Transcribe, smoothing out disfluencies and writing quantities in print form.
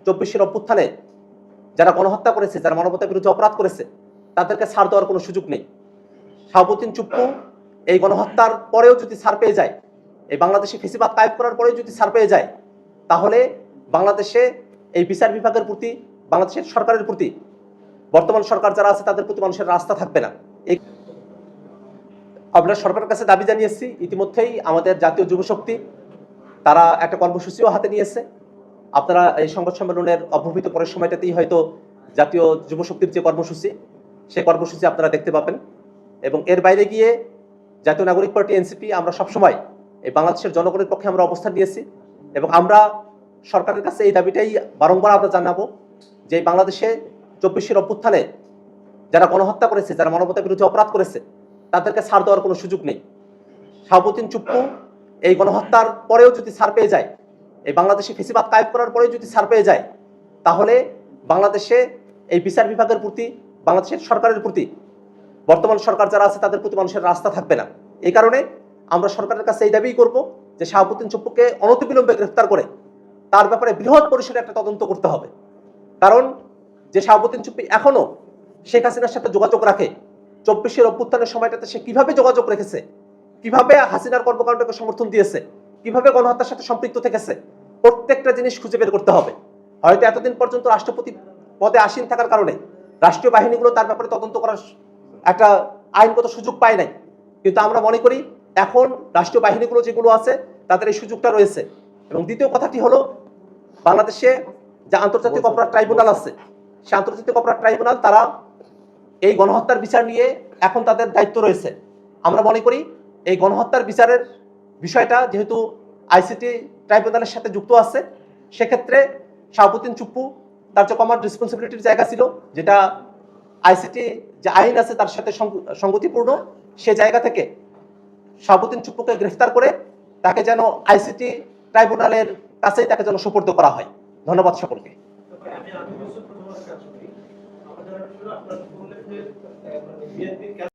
24-এর অভ্যুত্থানে যারা গণহত্যা করেছে, যারা মানবতার বিরুদ্ধে অপরাধ করেছে, তাদেরকে ছাড় দেওয়ার কোনো সুযোগ নেই। শাহাবুদ্দিন চুপ্পু এই গণহত্যার পরেও যদি ছাড় পেয়ে যায়, এই বাংলাদেশে ফেসিবাদ কায়েম করার পরেও যদি ছাড় পেয়ে যায়, তাহলে বাংলাদেশে এই বিচার বিভাগের প্রতি, বাংলাদেশের সরকারের প্রতি, বর্তমান সরকার যারা আছে তাদের প্রতি মানুষের আস্থা থাকবে না। আমরা সরকারের কাছে দাবি জানিয়েছি, ইতিমধ্যেই আমাদের জাতীয় যুব শক্তি তারা একটা কর্মসূচিও হাতে নিয়েছে। আপনারা এই সংবাদ সম্মেলনের অব্যবহিত পরের সময়টাতেই হয়তো জাতীয় যুব শক্তির যে কর্মসূচি, সেই কর্মসূচি আপনারা দেখতে পাবেন। এবং এর বাইরে গিয়ে জাতীয় নাগরিক পার্টি এনসিপি আমরা সবসময় এই বাংলাদেশের জনগণের পক্ষে আমরা অবস্থান নিয়েছি এবং আমরা সরকারের কাছে এই দাবিটাই বারংবার আমরা জানাবো যে বাংলাদেশে 24-এর অভ্যুত্থানে যারা গণহত্যা করেছে, যারা মানবতার বিরুদ্ধে অপরাধ করেছে, তাদেরকে ছাড় দেওয়ার কোনো সুযোগ নেই। শাহাবুদ্দিন চুপ্পু এই গণহত্যার পরেও যদি ছাড় পেয়ে যায়, এই বাংলাদেশে ফেসিবাদ কায়েম করার পরেও যদি ছাড় পেয়ে যায়, তাহলে বাংলাদেশে এই বিচার বিভাগের প্রতি, বাংলাদেশের সরকারের প্রতি, বর্তমান সরকার যারা আছে তাদের প্রতি মানুষের আস্থা থাকবে না। এই কারণে আমরা সরকারের কাছে এই দাবিই করব যে শাহাবুদ্দিন চুপ্পুকে অনতিবিলম্বে গ্রেফতার করে তার ব্যাপারে বৃহৎ পরিসরে একটা তদন্ত করতে হবে। কারণ যে শাহাবুদ্দিন চুপ্পু এখনো শেখ হাসিনার সাথে যোগাযোগ রাখে, 24-এর অভ্যুত্থানের সময়টাতে সে কিভাবে যোগাযোগ রেখেছে, কিভাবে হাসিনার কর্মকাণ্ডকে সমর্থন দিয়েছে, কিভাবে গণহত্যার সাথে সম্পৃক্ত থেকেছে, প্রত্যেকটা জিনিস খুঁজে বের করতে হবে। হয়তো এতদিন পর্যন্ত রাষ্ট্রপতি পদে আসীন থাকার কারণে রাষ্ট্রীয় বাহিনীগুলো তার ব্যাপারে তদন্ত করার একটা আইনগত সুযোগ পায় নাই, কিন্তু আমরা মনে করি এখন রাষ্ট্রীয় বাহিনীগুলো যেগুলো আছে তাদের এই সুযোগটা রয়েছে। এবং দ্বিতীয় কথাটি হলো, বাংলাদেশে যে আন্তর্জাতিক অপরাধ ট্রাইব্যুনাল আছে, সে আন্তর্জাতিক অপরাধ ট্রাইব্যুনাল তারা এই গণহত্যার বিচার নিয়ে এখন তাদের দায়িত্ব রয়েছে। আমরা মনে করি এই গণহত্যার বিচারের বিষয়টা যেহেতু আইসিটি ট্রাইব্যুনালের সাথে যুক্ত আছে, সেক্ষেত্রে শাহাবুদ্দিন চুপ্পু তার যে কমান্ড রেসপন্সিবিলিটির জায়গা ছিল, যেটা আইসিটি যে আইন আছে তার সাথে সঙ্গতিপূর্ণ, সে জায়গা থেকে শাহাবুদ্দিন চুপ্পুকে গ্রেফতার করে তাকে যেন আইসিটি ট্রাইব্যুনালের কাছেই তাকে যেন সোপর্দ করা হয়। ধন্যবাদ সকলকে।